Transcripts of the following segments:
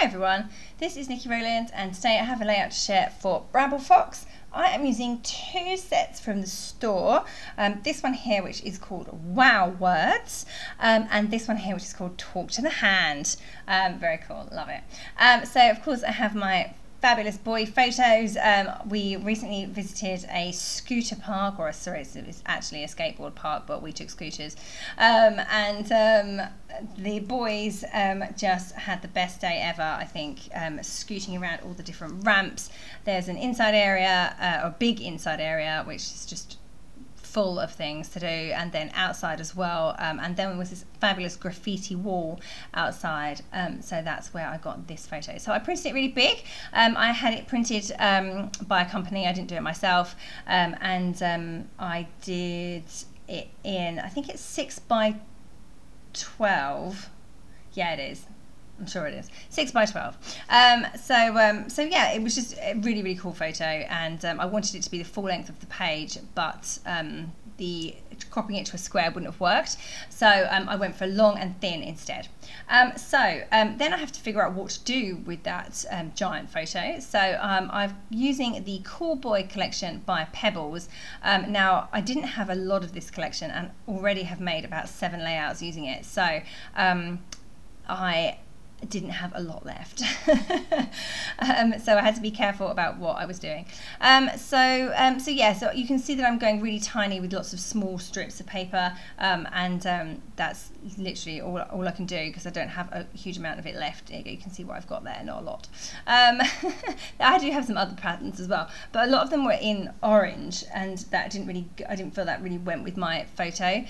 everyone, this is Nikki Rowland and today I have a layout to share for Bramble Fox. I am using two sets from the store, this one here which is called Wow Words and this one here which is called Talk to the Hand. Very cool, love it. So of course I have my fabulous boy photos. We recently visited a scooter park, or sorry, it's actually a skateboard park, but we took scooters. The boys just had the best day ever, I think, scooting around all the different ramps. There's an inside area, a big inside area, which is just full of things to do, and then outside as well, and then there was this fabulous graffiti wall outside, so that's where I got this photo. So I printed it really big. I had it printed by a company, I didn't do it myself, and I did it in, I think it's 6 by 12. Yeah, it is. I'm sure it is 6 by 12. So yeah, it was just a really, really cool photo, and I wanted it to be the full length of the page, but the cropping it to a square wouldn't have worked, so I went for long and thin instead. Then I have to figure out what to do with that giant photo. So I'm using the Cool Boy collection by Pebbles. Now I didn't have a lot of this collection and already have made about 7 layouts using it, so I didn't have a lot left. So I had to be careful about what I was doing. So yeah, so you can see that I'm going really tiny with lots of small strips of paper, and that's literally all I can do because I don't have a huge amount of it left. You can see what I've got there, not a lot. I do have some other patterns as well, but a lot of them were in orange, and that I didn't feel that really went with my photo.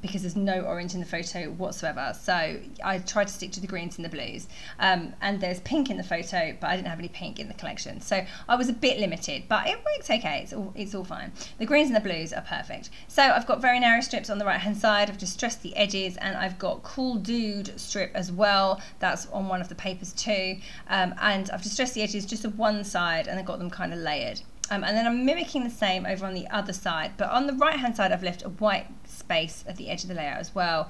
Because there's no orange in the photo whatsoever, so I tried to stick to the greens and the blues, and there's pink in the photo, but I didn't have any pink in the collection, so I was a bit limited, but it works okay. It's all fine. The greens and the blues are perfect. So I've got very narrow strips on the right hand side. I've just stressed the edges, and I've got Cool Dude strip as well. That's on one of the papers too, and I've just stressed the edges just of one side, and I've got them kind of layered. And then I'm mimicking the same over on the other side, but on the right hand side I've left a white space at the edge of the layout as well,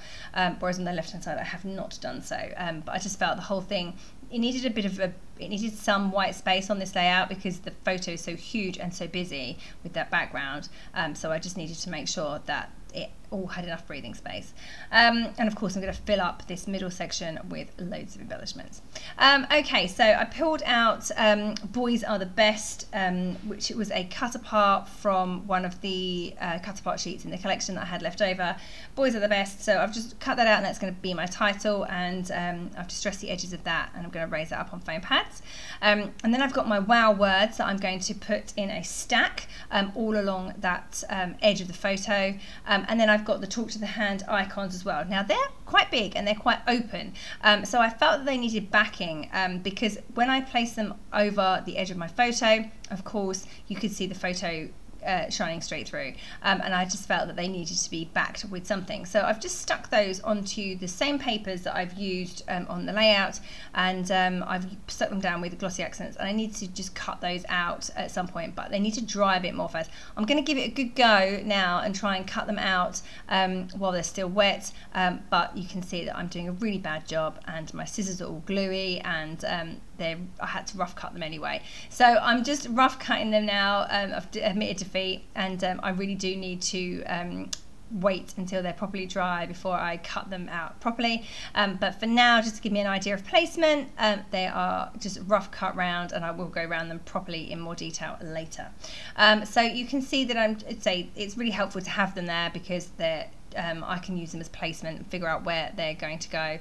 whereas on the left hand side I have not done so, but I just felt the whole thing, it needed some white space on this layout because the photo is so huge and so busy with that background, so I just needed to make sure that it all had enough breathing space, and of course I'm going to fill up this middle section with loads of embellishments. Okay, so I pulled out Boys Are the Best, which was a cut apart from one of the cut apart sheets in the collection that I had left over. Boys Are the Best, so I've just cut that out, and that's going to be my title, and I've distressed the edges of that, and I'm going to raise that up on foam pads, and then I've got my Wow Words that I'm going to put in a stack all along that edge of the photo, and then I've got the Talk to the Hand icons as well. Now they're quite big and they're quite open, so I felt that they needed backing, because when I place them over the edge of my photo, of course you could see the photo shining straight through, and I just felt that they needed to be backed with something. So I've just stuck those onto the same papers that I've used on the layout, and I've stuck them down with glossy accents, and I need to just cut those out at some point, but they need to dry a bit more first. I'm going to give it a good go now and try and cut them out while they're still wet, but you can see that I'm doing a really bad job, and my scissors are all gluey, and I had to rough cut them anyway. So I'm just rough cutting them now. I've admitted defeat, and I really do need to wait until they're properly dry before I cut them out properly. But for now, just to give me an idea of placement, they are just rough cut round, and I will go around them properly in more detail later. So you can see that it's really helpful to have them there because they're I can use them as placement and figure out where they're going to go.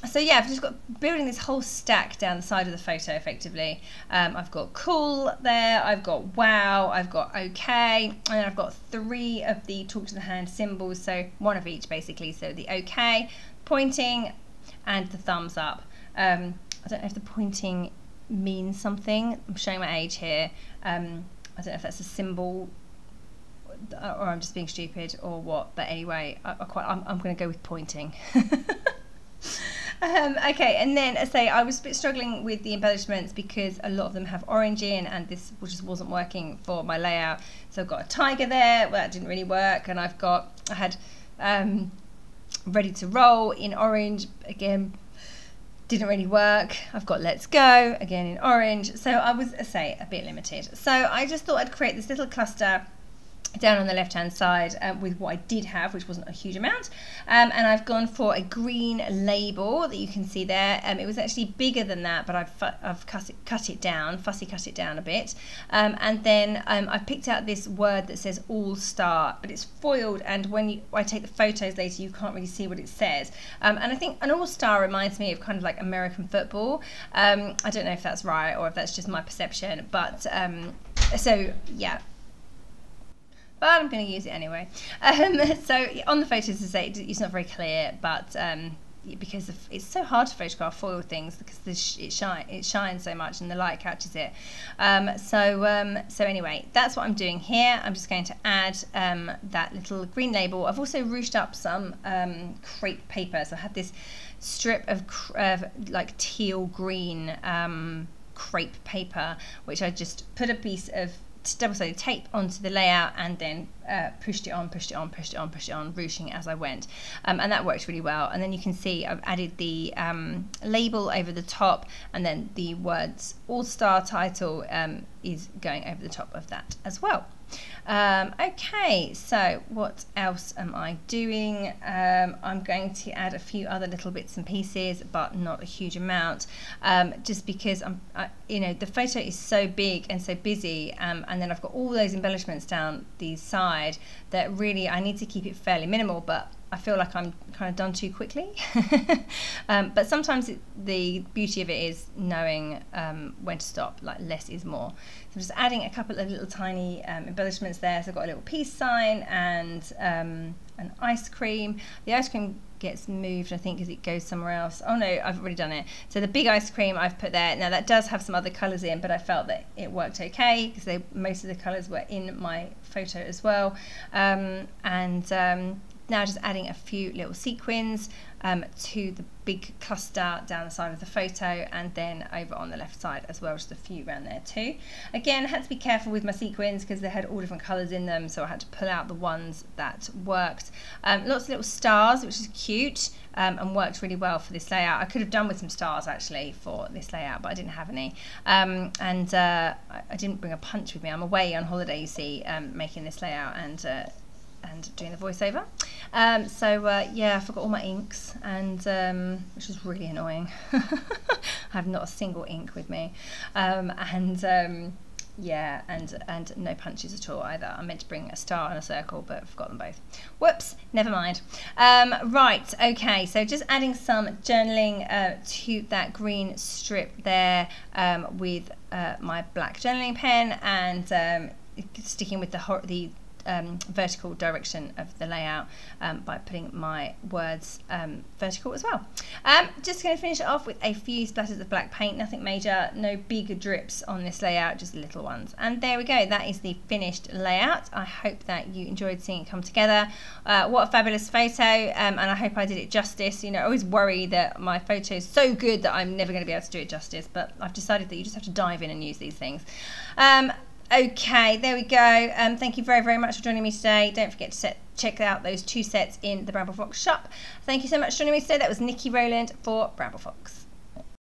So yeah, I've just got building this whole stack down the side of the photo effectively. I've got cool there, I've got wow, I've got okay, and then I've got 3 of the Talk to the Hand symbols, so 1 of each basically. So the okay, pointing, and the thumbs up. I don't know if the pointing means something. I'm showing my age here. I don't know if that's a symbol or I'm just being stupid or what, but anyway, I'm going to go with pointing. Okay, and then say I was a bit struggling with the embellishments because a lot of them have orange in, and this just wasn't working for my layout. So I've got a tiger there, well, that didn't really work, and I had Ready to Roll in orange, again didn't really work. I've got Let's Go, again in orange. So I was, say, a bit limited. So I just thought I'd create this little cluster down on the left hand side with what I did have, which wasn't a huge amount, and I've gone for a green label that you can see there. It was actually bigger than that, but I've cut it down, fussy cut it down a bit, and then I picked out this word that says All Star, but it's foiled, and when I take the photos later you can't really see what it says, and I think an All Star reminds me of kind of like American football. I don't know if that's right or if that's just my perception, but so yeah, but I'm going to use it anyway. So on the photos, to say it's not very clear, but because it's so hard to photograph foil things because it shines so much and the light catches it. So anyway, that's what I'm doing here. I'm just going to add that little green label. I've also ruched up some crepe paper. So I had this strip of like teal green crepe paper, which I just put a piece of double-sided tape onto the layout and then pushed it on, ruching it as I went, and that worked really well. And then you can see I've added the label over the top, and then the words All-Star title is going over the top of that as well. Okay, so what else am I doing? I'm going to add a few other little bits and pieces, but not a huge amount, just because you know, the photo is so big and so busy, and then I've got all those embellishments down the side that really I need to keep it fairly minimal, but I feel like I'm kind of done too quickly. But sometimes the beauty of it is knowing when to stop, like less is more. So I'm just adding a couple of little tiny embellishments there. So I've got a little peace sign and an ice cream. The ice cream gets moved, I think, as it goes somewhere else. Oh no, I've already done it. So the big ice cream I've put there. Now that does have some other colours in, but I felt that it worked okay because most of the colours were in my photo as well. Now just adding a few little sequins to the big cluster down the side of the photo, and then over on the left side as well, just a few around there too. Again, I had to be careful with my sequins because they had all different colours in them, so I had to pull out the ones that worked. Lots of little stars, which is cute, and worked really well for this layout. I could have done with some stars actually for this layout, but I didn't have any. I didn't bring a punch with me. I'm away on holiday, you see, making this layout and doing the voiceover. Yeah, I forgot all my inks, and which was really annoying. I have not a single ink with me, yeah, and no punches at all either. I meant to bring a star and a circle, but I forgot them both. Whoops, never mind. Right, okay, so just adding some journaling to that green strip there with my black journaling pen, and sticking with the vertical direction of the layout by putting my words vertical as well. Just going to finish it off with a few splatters of black paint, nothing major, no big drips on this layout, just little ones. And there we go, that is the finished layout. I hope that you enjoyed seeing it come together. What a fabulous photo, and I hope I did it justice. You know, I always worry that my photo is so good that I'm never going to be able to do it justice, but I've decided that you just have to dive in and use these things. Okay, there we go. Thank you very, very much for joining me today. Don't forget to check out those 2 sets in the Bramble Fox shop. Thank you so much for joining me today. That was Nikki Rowland for Bramble Fox.